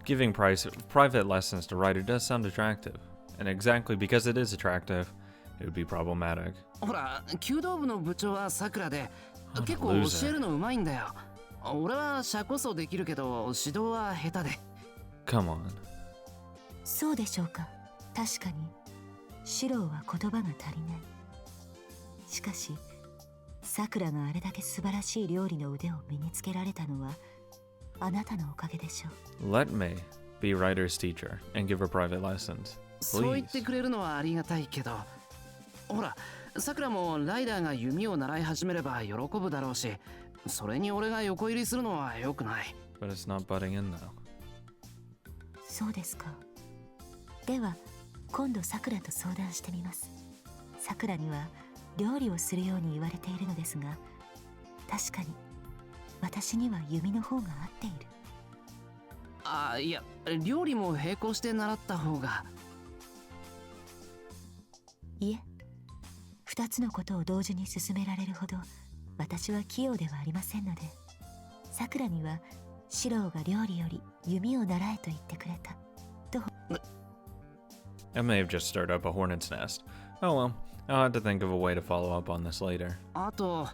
Giving private lessons to Ryder does sound attractive, and exactly because it is attractive, it would be problematic. ほら、弓道部の部長はさくらで、 What a 結構 loser. 教えるのうまいんだよ。俺は社こそできるけど指導は下手で。 Come on. そうでしょうか。確かにシロは言葉が足りない。しかしさくらがあれだけ素晴らしい料理の腕を身につけられたのはあなたのおかげでしょう。 Let me be Ryder's teacher and give her private lessons. そう言って Please. くれるのはありがたいけど、ほら、さくらもライダーが弓を習い始めれば喜ぶだろうし、それに俺が横入りするのは良くない。 But it's not butting in though. そうですか。では今度さくらと相談してみます。さくらには料理をするように言われているのですが、確かに私には弓の方が合っている。あ、いや、料理も並行して習った方が。いえ、二つのことを同時に進められるほど私は器用ではありませんので、さくらにはシローが料理より弓を習えと言ってくれたと。 I may have just stirred up a hornet's nest. Oh well, I'll have to think of a way to follow up on this later. あと、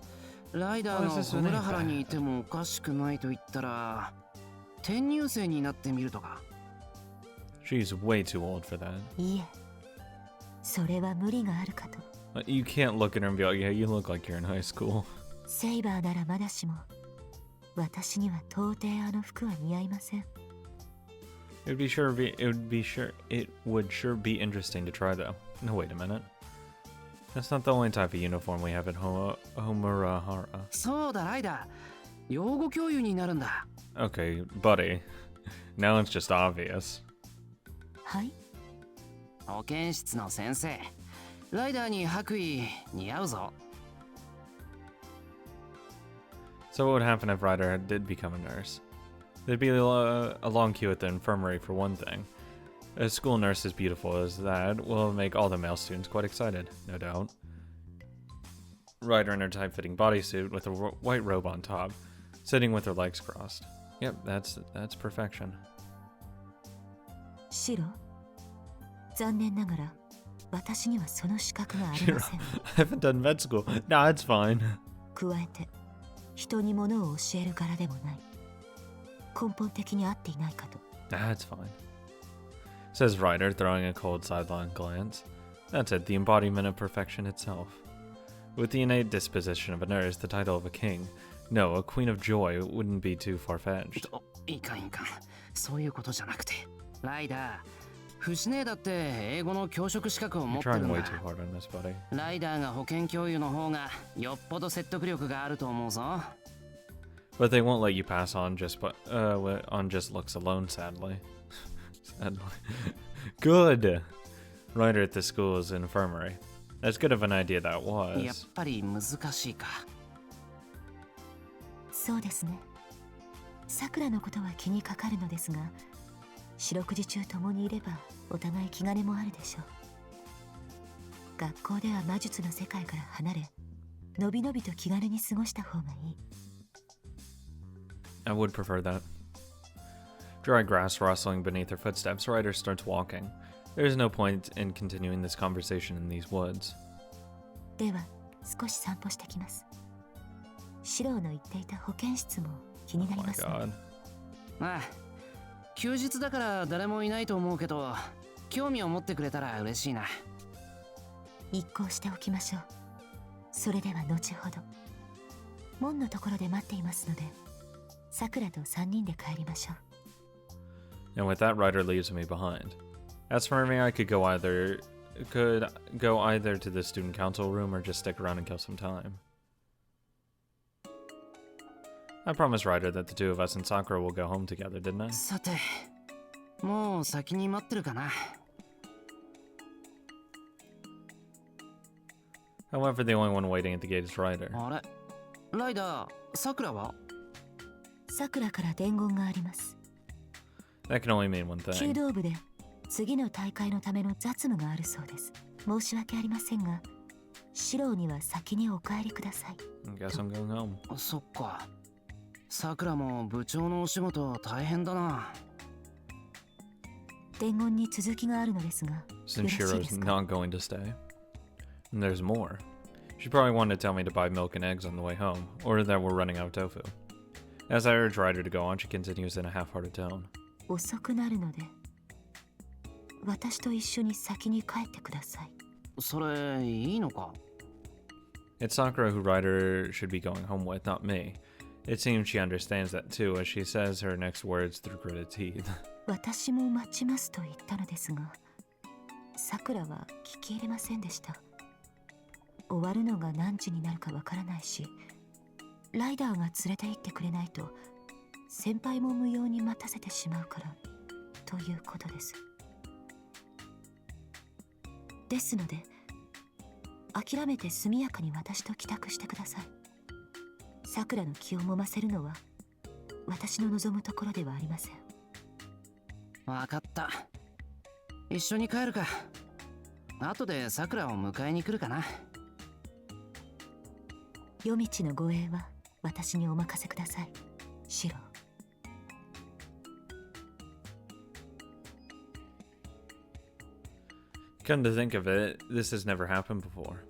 ライダーがホムラハラにいてもおかしくないと言ったら、転入生になってみるとか。 She's way too old for that. いいえ、それは無理があるかと。 You can't look at her and be like, yeah, you look like you're in high school. セイバーならまだしも、私には到底あの服は似合いません。 It would sure be interesting to try though. No, wait a minute. That's not the only type of uniform we have at Homurahara. そうだ、ライダー。用語共有になるんだ。 Okay, buddy. Now it's just obvious. はい。保健室の先生。ライダーに白衣似合うぞ。 So what would happen if Ryder did become a nurse? There'd be a long queue at the infirmary for one thing. A school nurse as beautiful as that will make all the male students quite excited, no doubt. Ryder in her tight-fitting bodysuit with a white robe on top, sitting with her legs crossed. Yep, that's perfection. シロ、残念ながら私にはその資格がありません。 I haven't done med school. Nah, it's fine. 加えて人に物を教える柄でもない。根本的に合っていないかと。 That's fine. Says Ryder, throwing a cold sidelong glance. That's it, the embodiment of perfection itself. With the innate disposition of a nurse, the title of a king, no, a queen of joy wouldn't be too far-fetched. いかんいかん。そういうことじゃなくて。ライダー、フシネーだって英語の教職資格を持 You're ってる trying ん way だ。 too hard on this, buddy. ライダーが保健教諭の方がよっぽど説得力があると思うぞ。 But they won't let you pass on just looks alone, sadly. Sadly. Good! Ryder at the school's infirmary. As good of an idea that やっ was. ぱり難しいか。そうですね。さくらのことは気にかかるのですが、四六時中共にいればお互い気兼ねもあるでしょう。学校では魔術の世界から離れ、のびのびと気軽に過ごした方がいい。 I would prefer that. Dry grass rustling beneath her footsteps, Ryder starts walking. There is no point in continuing this conversation in these woods. では少し散歩してきます。シローの言っていた保健室も気にな Oh り my ますね。 god. ああ、休日だから誰もいないと思うけど、興味を持ってくれたら嬉しいな。一行しておきましょう。それでは後ほど。門のところで待っていますので、さくらと3人で帰りましょう。 And with that, Ryder leaves me behind. As for me, I could go either to the student council room or just stick around and kill some time. I promised Ryder that the two of us and Sakura will go home together, didn't I? さて、もう先に待ってるかな。 However, the only one waiting at the gate is Ryder. あれ、ライダー、さくらは？さくらから伝言があります。 That can only mean one 弓 thing. 道部で次の大会のための雑務があるそうです。申し訳ありませんが、シローには先にお帰りください。 I guess I'm going home. そっか。さくらも部長のお仕事大変だな。伝言に続きがあるのですが、よろしいで Shiro's すか？ not going to stay. And there's more. She probably wanted to tell me to buy milk and eggs on the way home, or that we're running out of tofu. As I urge Ryder to go on, she continues in a half-hearted tone. 遅くなるので、私と一緒に先に帰ってください。それいいのか？ It's Sakura who Ryder should be going home with, not me. It seems she understands that too, as she says her next words through gritted teeth. 私も待ちますと言ったのですが、さくらは聞き入れませんでした。終わるのが何時になるかわからないし、ライダーが連れて行ってくれないと先輩も無用に待たせてしまうからということです。ですので、諦めて速やかに私と帰宅してください。さくらの気をもませるのは私の望むところではありません。わかった。一緒に帰るか。後でさくらを迎えに来るかな。夜道の護衛は私にお任せください、シロ。Come to think of it, this has never happened before.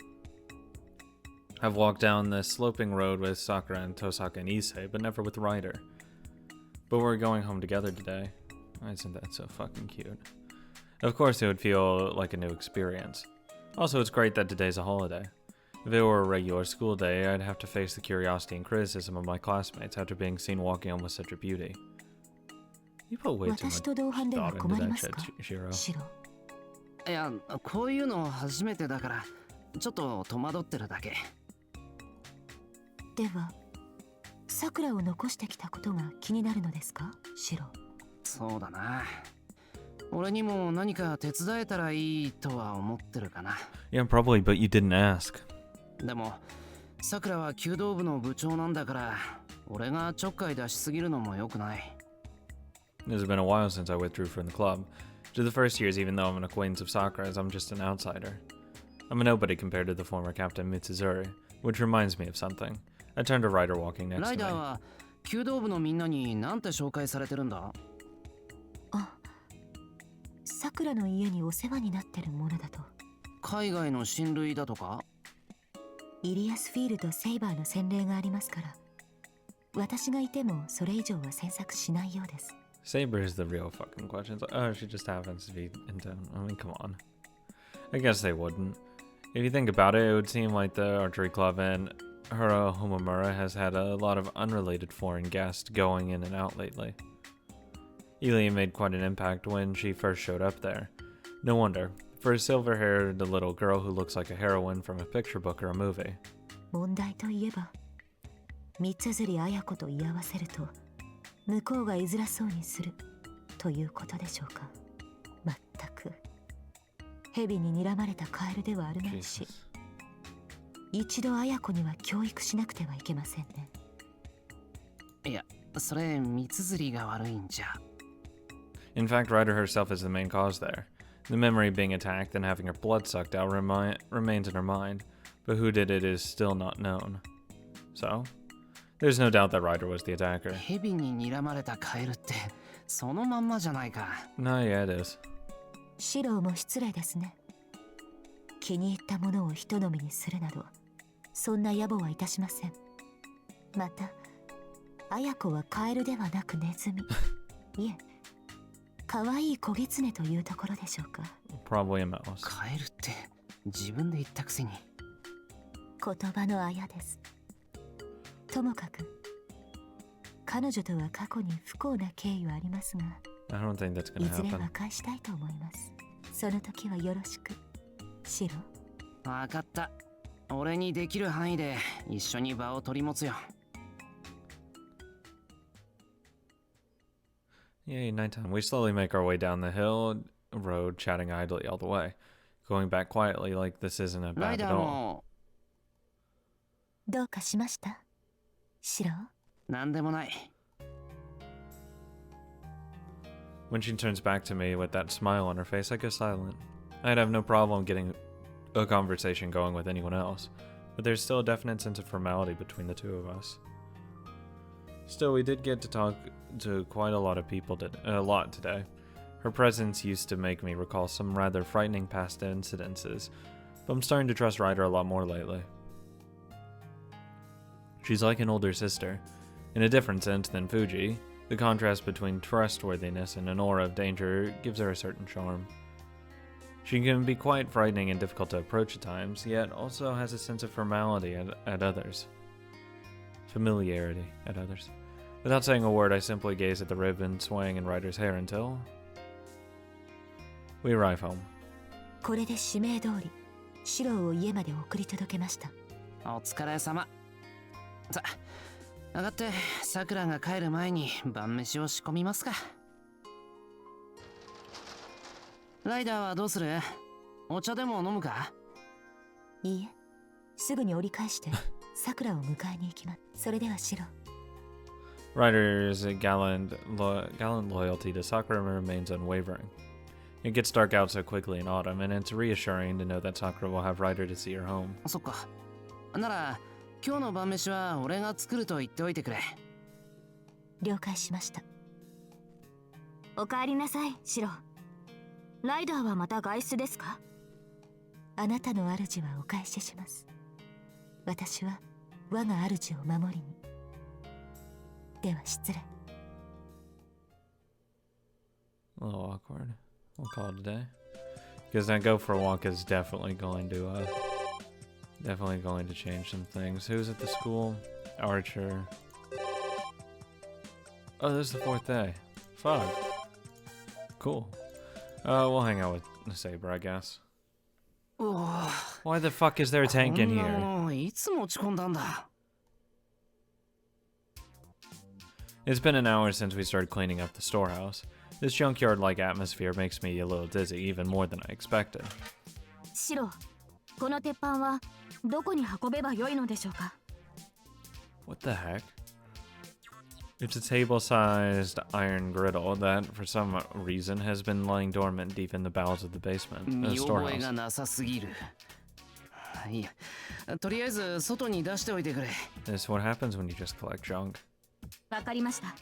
I've walked down this sloping road with Sakura and Tosaka and Issei, but never with Ryder. But we're going home together today. Isn't that so fucking cute? Of course it would feel like a new experience. Also, it's great that today's a holiday. If it were a regular school day, I'd have to face the curiosity and criticism of my classmates after being seen walking home with such a beauty. You put way too much 私と同伴では thought 困 into り that ますか、 shit, Shiro. シロ。いや、こういうの初めてだからちょっと戸惑ってるだけ。では、さくらを残してきたことが気になるのですか、シロ。そうだな。俺にも何か手伝えたらいいとは思ってるかな。 Yeah, probably, but you didn't ask. でもさくらは弓道部の部長なんだから、俺がちょっかい出しすぎるのも良くない。 It has been a while since I withdrew from the club. To the first years, even though I'm an acquaintance of Sakura's, I'm just an outsider. I'm a nobody compared to the former Captain Mitsuzuri, which reminds me of something. I turned to Ryder walking next ラ to イ me. ダーは弓道部のみんなに何て紹介されてるんだ？あ、さくらの家にお世話になってるものだと。海外の親類だとか？イリアスフィールとセイバーの洗礼がありますから、私がいてもそれ以上は詮索しないようです。 Saber is the real fucking question. It's like, oh, she just happens to be in town. I mean, come on. I guess they wouldn't. If you think about it, it would seem like the archery club and Hura Homamura has had a lot of unrelated foreign guests going in and out lately. Elia made quite an impact when she first showed up there. No wonder, for a silver-haired little girl who looks like a heroine from a picture book or a movie. 問題といえば、三辻綾子と居合わせると、向こうが居づらそうにするということでしょうか。まったく、蛇に睨まれたカエルではあるまいし、 Jesus. 一度綾子には教育しなくてはいけませんね。いや、それ三辻が悪いんじゃ。 In fact, Ryder herself is the main cause there. The memory of being attacked and having her blood sucked out remains in her mind, but who did it is still not known. So, there's no doubt that Ryder was the attacker. 蛇に睨まれたカエルってそのまんまじゃないか。 No, yeah, it is. シローも失礼ですね。気に入ったものを人飲みにするなど、そんな野暮はいたしません。また、綾子はカエルではなくネズミ。いえ、可愛い小狐というところでしょうか。 Probably a mouse. カエルって自分で言ったくせに。言葉のあやです。ともかく、彼女とは過去に不幸な経緯はありますが、 I don't think that's い gonna ずれ happen. 和解したいと思います。その時はよろしく、シロ。わかった。俺にできる範囲で一緒に場を取り持つよ。 Yay, nighttime. We slowly make our way down the hill road, chatting idly all the way, going back quietly like this isn't a ライ bad ダ at ー all. もどうかしました、シロ？なんでもない。 When she turns back to me with that smile on her face, I go silent. I'd have no problem getting a conversation going with anyone else, but there's still a definite sense of formality between the two of us. Still, we did get to talk to quite a lot of people a lot today. Her presence used to make me recall some rather frightening past incidences, but I'm starting to trust Ryder a lot more lately. She's like an older sister, in a different sense than Fuji. The contrast between trustworthiness and an aura of danger gives her a certain charm. She can be quite frightening and difficult to approach at times, yet also has a sense of formality at others. Familiarity at others. Without saying a word, I simply gaze at the ribbon swaying in Ryder's hair until we arrive home. これで指名通り、シロを家まで送り届けました。お疲れ様。さあ、上がってさくらが帰る前に晩飯を仕込みますか。ライダーはどうする？お茶でも飲むか？いいえ、すぐに折り返してさくらを迎えに行きます。それではシロ。Ryder's gallant loyalty to Sakura remains unwavering. It gets dark out so quickly in autumn, and it's reassuring to know that Sakura will have Ryder to see her home. そっか。なら今日の晩飯は俺が作ると言っておいてくれ。了解しました。おかえりなさい、シロ。ライダーはまた外出ですか？あなたの主はお返しします。私は我が主を守りに。では失礼。A little awkward. We'll call it a day. Because that go for a walk is definitely going to change some things. Who's at the school? Archer. Oh, this is the 4th day. Fuck. Cool. We'll hang out with Saber, I guess. Why the fuck is there a tank in here? いつ持ち込んだんだ。It's been an hour since we started cleaning up the storehouse. This junkyard-like atmosphere makes me a little dizzy, even more than I expected. シロ、この鉄板はどこに運べばよいのでしょうか？ What the heck? It's a table-sized iron griddle that, for some reason, has been lying dormant deep in the bowels of the basement, the 見覚え storehouse. がなさすぎる。いや、とりあえず外に出しておいてくれ。This is what happens when you just collect junk. わかりました。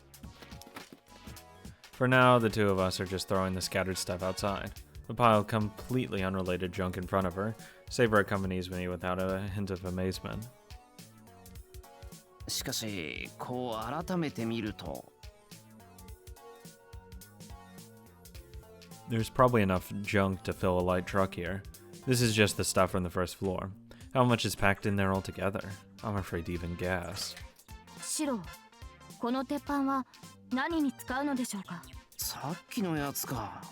For now, the two of us are just throwing the scattered stuff outside. The pile of completely unrelated junk in front of her. Saber accompanies me without a hint of amazement. しかし、こう改めて見ると。There's probably enough junk to fill a light truck here. This is just the stuff from the first floor. How much is packed in there altogether? I'm afraid to even guess. シロ、この鉄板は何に使うのでしょうか？さっきのやつか。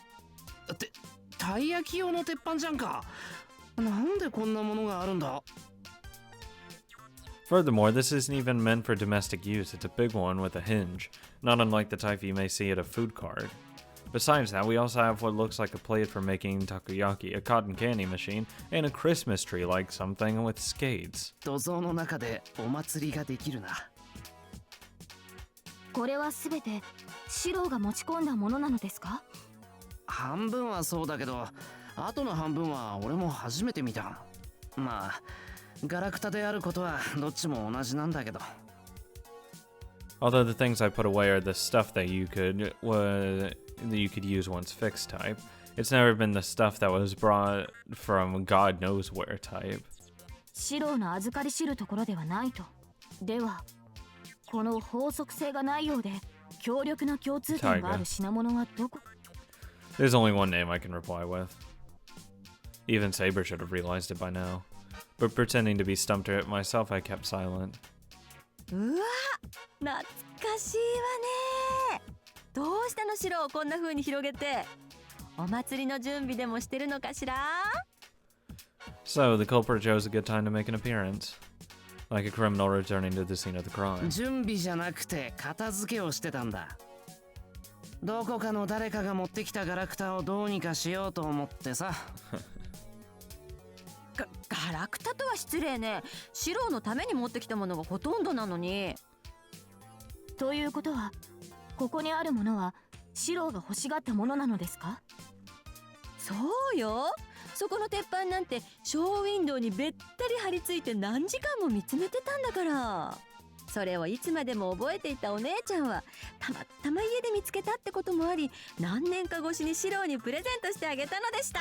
たい焼き用の鉄板じゃんか。なんでこんなものがあるんだ？ Furthermore, this isn't even meant for domestic use. It's a big one with a hinge, not unlike the type you may see at a food cart. Besides that, we also have what looks like a plate for making takoyaki, a cotton candy machine, and a Christmas tree-like something with skates. 土蔵の中でお祭りができるな。これはすべてシロが持ち込んだものなのですか？半分はそうだけど、あとの半分は俺も初めて見た。まあ、ガラクタであることはどっちも同じなんだけど。Although the things I put away are the stuff that you could use once fixed type, it's never been the stuff that was brought from God knows where type. シロの預かり知るところではないと。では、この法則性がないようで強力な共通点がある品物はどこ？ There's only one name I can reply with. Even Saber should have realized it by now. But pretending to be stumped at myself, I kept silent. うわ、懐かしいわね。どうしたのシロをこんな風に広げて。お祭りの準備でもしてるのかしら？ So, the culprit chose a good time to make an appearance. Like a criminal returning to the scene of the crime. 準備じゃなくて片付けをしてたんだ。どこかの誰かが持ってきたガラクタをどうにかしようと思ってさ。ガラクタとは失礼ね。シロのために持ってきたものがほとんどなのに。ということは、ここにあるものはシロが欲しがったものなのですか？そうよ。そこの鉄板なんてショーウィンドウにべったり張り付いて何時間も見つめてたんだから。それをいつまでも覚えていたお姉ちゃんはたまたま家で見つけたってこともあり、何年か越しにシロにプレゼントしてあげたのでした。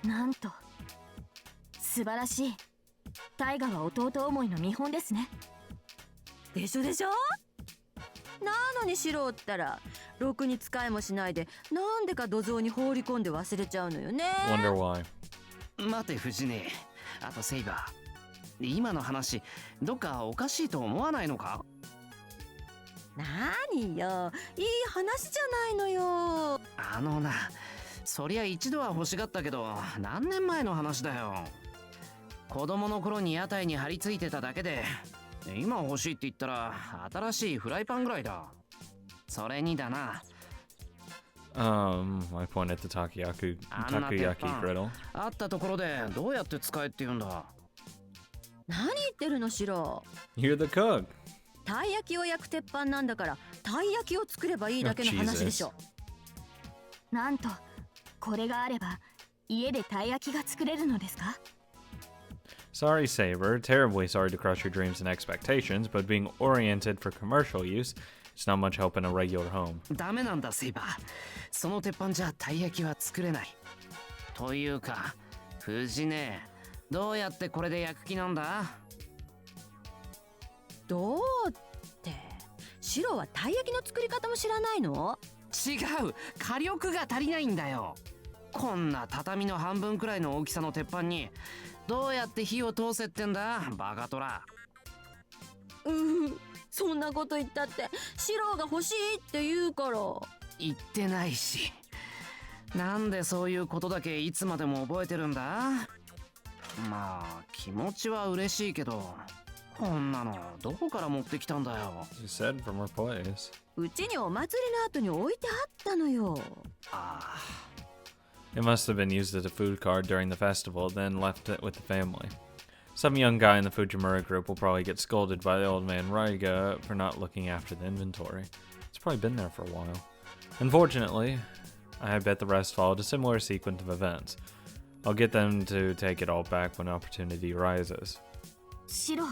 なんと素晴らしい。タイガは弟思いの見本ですね。でしょでしょ。なのにシロったらろくに使いもしないで、なんでか土蔵に放り込んで忘れちゃうのよね。 Wonder why. 待て藤音、あとセイバー、今の話どっかおかしいと思わないのか？なによ、いい話じゃないのよ。あのな、そりゃ一度は欲しがったけど何年前の話だよ。子供の頃に屋台に張り付いてただけで、今欲しいって言ったら新しいフライパンぐらいだ。それにだな、I point at the takoyaki griddle. あったところでどうやって使えって言うんだ。何言ってるのシロ。 You're the cook. たい焼きを焼く鉄板なんだから、たい焼きを作ればいいだけの話でしょ。なんとこれがあれば家でたい焼きが作れるのですか？ Sorry, Saber. Terribly sorry to crush your dreams and expectations, but being oriented for commercial use, it's not much help in a regular home. ダメなんだセイバー、その鉄板じゃたい焼きは作れない。というか藤音、どうやってこれで焼く気なんだ？どうってシロはたい焼きの作り方も知らないの？違う、火力が足りないんだよ。こんな畳の半分くらいの大きさの鉄板にどうやって火を通せってんだバカトラ。そんなこと言ったってシロが欲しいって言うから。言ってないし、なんでそういうことだけいつまでも覚えてるんだ？まあ気持ちは嬉しいけど、こんなのどこから持ってきたんだよ。 She said from her place. うちにお祭りの後に置いてあったのよ。あ It must have been used as a food card during the festival, then left it with the family. Some young guy in the Fujimura group will probably get scolded by the old man Raiga for not looking after the inventory. It's probably been there for a while. Unfortunately, I bet the rest followed a similar sequence of events. I'll get them to take it all back when opportunity arises. シロ、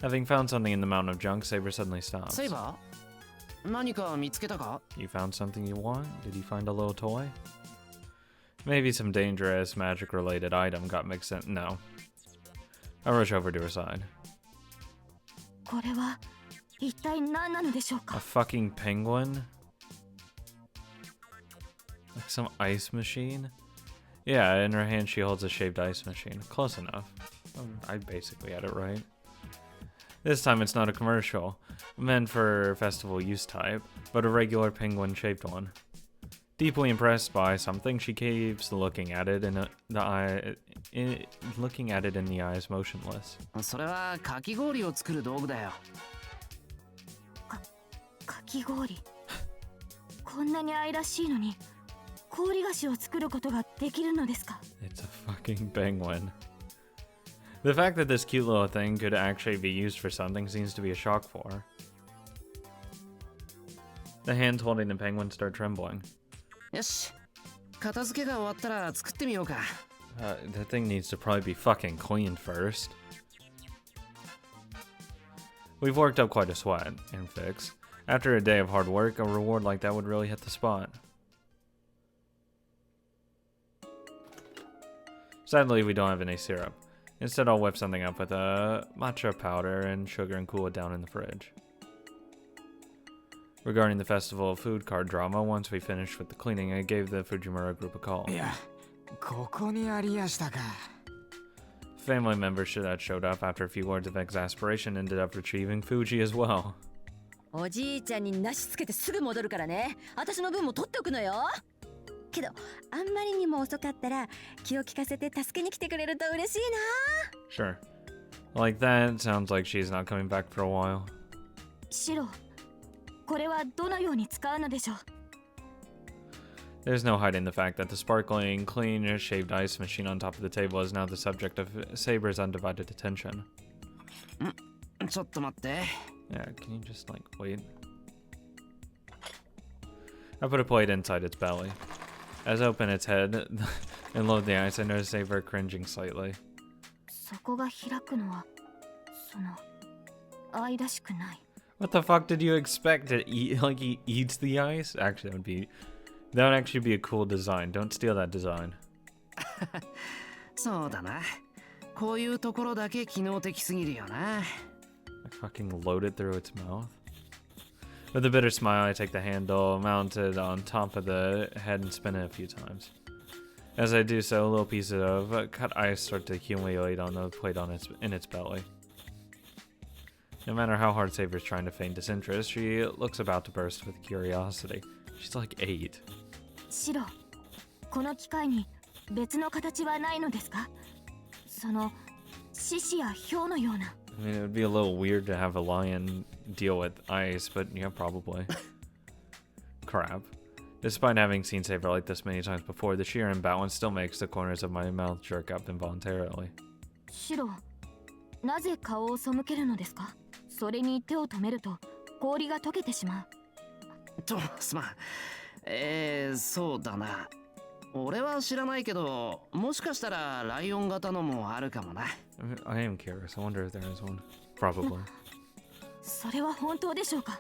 Having found something in the mountain of junk, Saber suddenly あ、 stops. セイバー、何か見つけたか？ You found something you want? Did you find a little toy? Maybe some dangerous magic-related item got mixed in. No. I rush over to her side. これは一体何なのでしょう A か？ fucking penguin? Like some ice machine? Yeah, in her hand she holds a shaved ice machine. Close enough. I basically had it right. This time it's not a commercial, meant for festival use type, but a regular penguin-shaped one. Deeply impressed by something, she keeps looking at it in the eyes, motionless. それはかき氷を作る道具だよ。かき氷。こんなに愛らしいのに氷菓子を作ることができるのですか？ It's a fucking penguin. The fact that this cute little thing could actually be used for something seems to be a shock for her. The hands holding the penguin start trembling. よし、片付けが終わったら作ってみようか。The thing needs to probably be fucking cleaned first. We've worked up quite a sweat and fix. After a day of hard work, a reward like that would really hit the spot. Sadly, we don't have any syrup. Instead, I'll whip something up with matcha powder and sugar and cool it down in the fridge. Regarding the festival of food card drama, once we finished with the cleaning, I gave the Fujimura group a call. いや、ここにありやしたか。 Family members that showed up after a few words of exasperation ended up retrieving Fuji as well. おじいちゃんに梨つけてすぐ戻るからね。私の分も取っておくのよ。けどあんまりにも遅かったら気を利かせて助けに来てくれると嬉しいな。 Sure. Like that, sounds like she's not coming back for a while. シロ、これはどのように使うのでしょう？ There's no hiding the fact that the sparkling, clean, shaved ice machine on top of the table is now the subject of Saber's undivided attention. ちょっと待って。 Yeah, can you just, like, wait? I put a plate inside its belly. As I open its head and load the ice, I notice Saber cringing slightly. そこが開くのはその愛らしくない。 What the fuck did you expect to eat? Like he eats the ice? Actually, that would actually be a cool design. Don't steal that design. そうだな。こういうところだけ機能的すぎるよな。I fucking load it through its mouth. With a bitter smile, I take the handle, mount it on top of the head, and spin it a few times. As I do so, little pieces of cut ice start to accumulate on the plate in its belly. No matter how hard Saber's trying to feign disinterest, she looks about to burst with curiosity. She's like 8. シロ、この機械に別の形はないのですか？その獅子や豹のような。I mean, it would be a little weird to have a lion deal with ice, but yeah, probably. Crap. Despite having seen Saber like this many times before, the sheer imbalance still makes the corners of my mouth jerk up involuntarily. シロ、なぜ顔を背けるのですか？それに手を止めると氷が溶けてしまう。すまん。そうだな。俺は知らないけど、もしかしたらライオン型のもあるかもな。I am curious. I wonder if there is one. Probably. それは本当でしょうか？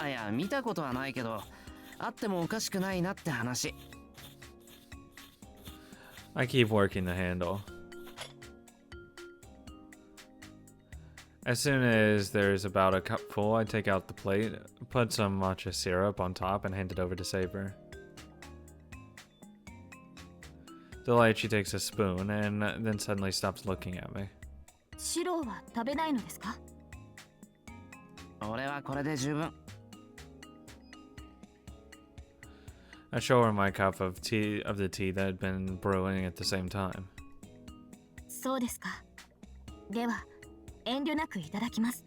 いや、見たことはないけど、あってもおかしくないなって話。I keep working the handle. As soon as there's about a cup full, I take out the plate, put some matcha syrup on top, and hand it over to Saber. Delight, she takes a spoon and then suddenly stops looking at me. シロは食べないのですか？俺はこれで十分。I show her my cup of the tea that had been brewing at the same time. そうですか。では遠慮なくいただきます。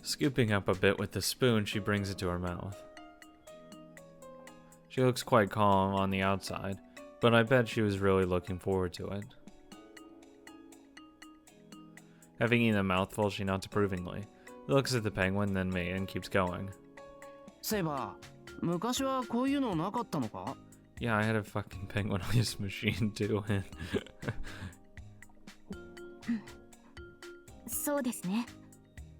Scooping up a bit with the spoon, she brings it to her mouth. She looks quite calm on the outside, but I bet she was really looking forward to it. Having eaten a mouthful, she nods approvingly, looks at the penguin, then me, and keeps going. セイバー、昔はこういうのなかったのか？ Yeah, I had a fucking penguin ice machine too. そうですね。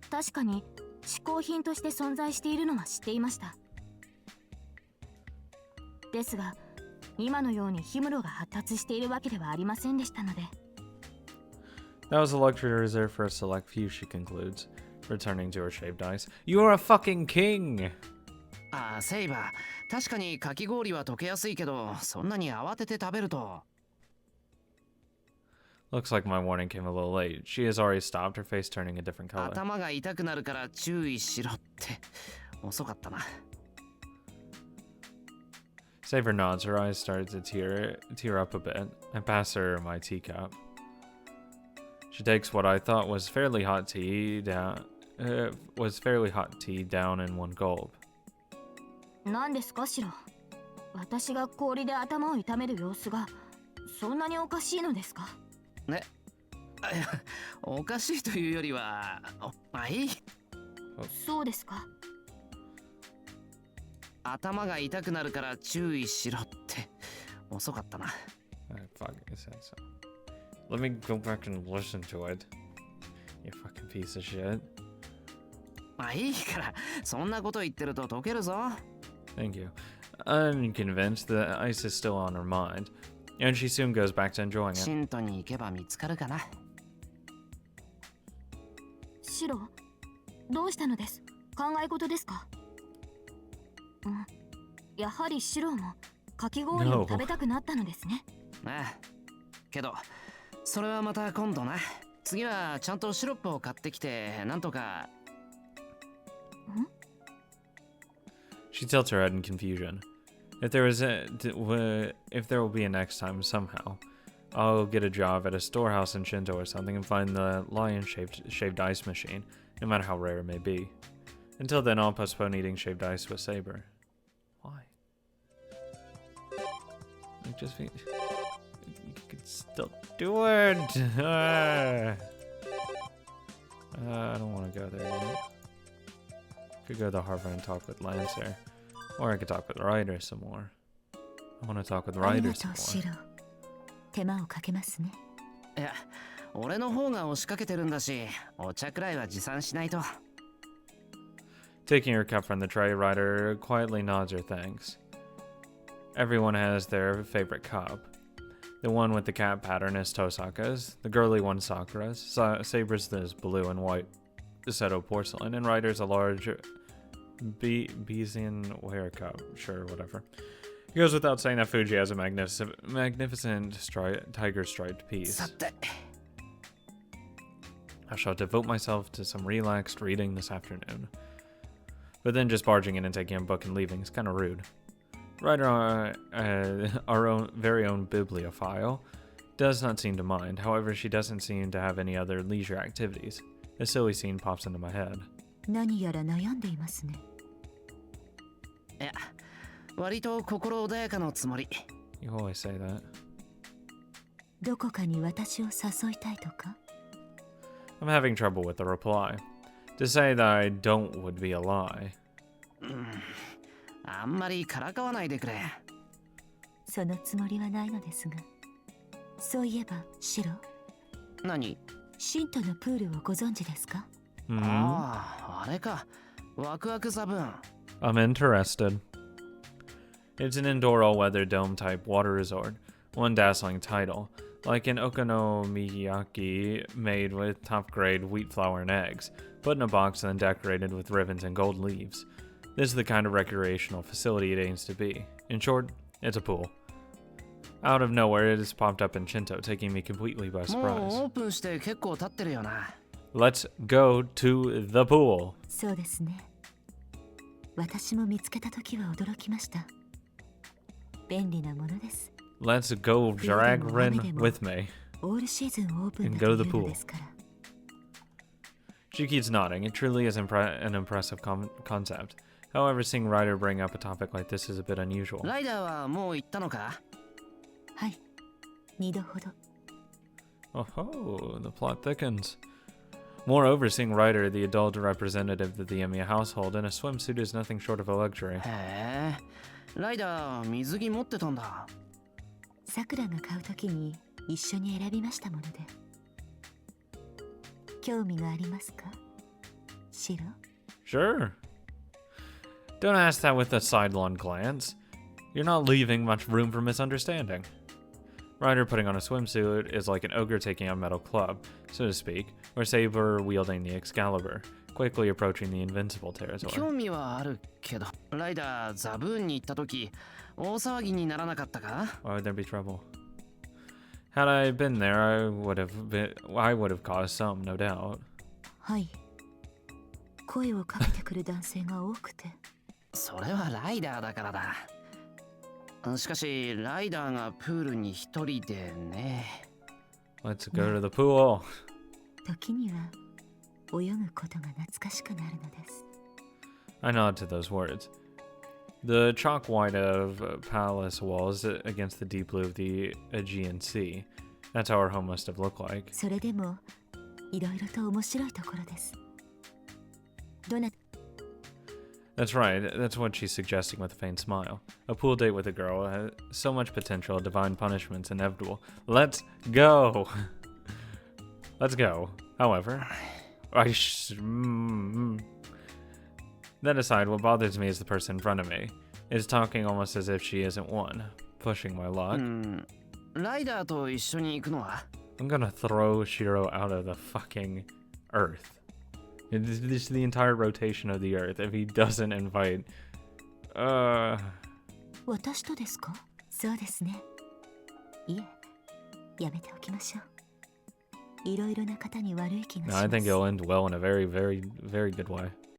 確かに嗜好品として存在しているのは知っていました。ですが、今のように氷室が発達しているわけではありませんでしたので。That was a luxury reserved for a select few, she concludes, returning to her shaved ice. You are a fucking king! ああ、セイバー、確かにかき氷は溶けやすいけど、そんなに慌てて食べると。Looks like my warning came a little late. She has already stopped, her face turning a different color. 頭が痛くなるから注意しろって。遅かったな。Saber nods, her eyes start to tear up a bit. I pass her my teacup. She takes what I thought was fairly hot tea down in one gulp. 何ですか、シロ。私が氷で頭を痛める様子がそんなにおかしいのですか？ね、いや、おかしいというよりは、いい。そうですか。頭が痛くなるから注意しろって。遅かったな。Fuck, I said so. Let me go back and listen to it. You fucking piece of shit. いいから、そんなこと言ってると溶けるぞ。Thank you. Unconvinced, the ice is still on her mind, and she soon goes back to enjoying it. シントに行けば見つかるかな。シロ、どうしたのです？考え事ですか？やはりシロもかき氷を食べたくなったのですね。ああ、けどそれはまた今度な。次はちゃんとシロップを買ってきて、なんとか。She tilts her head in confusion. If there will be a next time somehow, I'll get a job at a storehouse in Shinto or something and find the shaved ice machine, no matter how rare it may be. Until then, I'll postpone eating shaved ice with Saber. Why? You can still do it. I don't want to go there yet. Could go to the harbor and talk with Lancer, or I could talk with Ryder some more. I want to talk with Ryder some more. 手間をかけますね。いや、俺の方が押しかけてるんだし、お茶くらいは持参しないと。Taking her cup from the tray, Ryder quietly nods her thanks. Everyone has their favorite cup. The one with the cat pattern is Tosaka's, the girly one Sakura's, Saber's is blue and white Seto porcelain, and Ryder's a large Bezian ware cup. Sure, whatever. It goes without saying that Fuji has a magnificent tiger-striped piece. さて、 I shall devote myself to some relaxed reading this afternoon. But then just barging in and taking a book and leaving is kind of rude. Ryder, our very own bibliophile, does not seem to mind. However, she doesn't seem to have any other leisure activities. A silly scene pops into my head. 何やら悩んでいますね。いや、割と心穏やかのつもり。You always say that. どこかに私を誘いたいとか？ I'm having trouble with the reply. To say that I don't would be a lie. あんまりからかわないでくれ。そのつもりはないのですが。そういえば、シロ。何？信徒のプールをご存知ですか？ああ、あれか。ワクワクザブーン。I'm interested. It's an indoor all-weather dome-type water resort. One dazzling title. Like an okonomiyaki made with top-grade wheat flour and eggs, put in a box and then decorated with ribbons and gold leaves. This is the kind of recreational facility it aims to be. In short, it's a pool. Out of nowhere, it has popped up in Shinto, taking me completely by もう surprise. オープンして結構経ってるよな。Let's go to the pool. そうですね。私も見つけたときは驚きました。便利なものです。Let's go drag Rin with me. オールシーズンオープン And だ go と to い the う pool. のですから。She keeps nodding. It truly is an impressive concept. However, seeing Ryder bring up a topic like this is a bit unusual. ライダーはもう行ったのか？はい。2度ほど。 Oh, the plot thickens. Moreover, seeing Ryder, the adult representative of the Emiya household, in a swimsuit is nothing short of a luxury. へえ、ライダー水着持ってたんだ。さくらが買うときに一緒に選びましたもので。興味がありますか？シロ？ Sure. Don't ask that with a sidelong glance. You're not leaving much room for misunderstanding. Ryder putting on a swimsuit is like an ogre taking on a metal club, so to speak, or Saber wielding the Excalibur, quickly approaching the invincible territory. 興味はあるけど、ライダーザブーンに行った時、大騒ぎにならなかったか？ Why would there be trouble? Had I been there, I would have caused some, no doubt. はい。声をかけてくる男性が多くて。それはライダーだからだ。しかし、ライダーがプールに一人でね。Let's go to the pool. 時には泳ぐことが懐かしくなるのです。I nod to those words. The chalk white of palace walls against the deep blue of the Aegean Sea. That's how our home must have looked like. それでもいろいろと面白いところです。どな That's right, that's what she's suggesting with a faint smile. A pool date with a girl has so much potential, divine punishment's inevitable. Let's go! Let's go. However, that aside, what bothers me is the person in front of me. Is talking almost as if she isn't one, pushing my luck. ライダーと一緒に行くのは？ I'm gonna throw Shiro out of the fucking earth. This is the entire rotation of the earth if he doesn't invite. 私とですか？そうですね。いえ、やめておきましょう。いろいろな方に悪い気がし No, ます。 I think it'll end well in a very, very, very good way.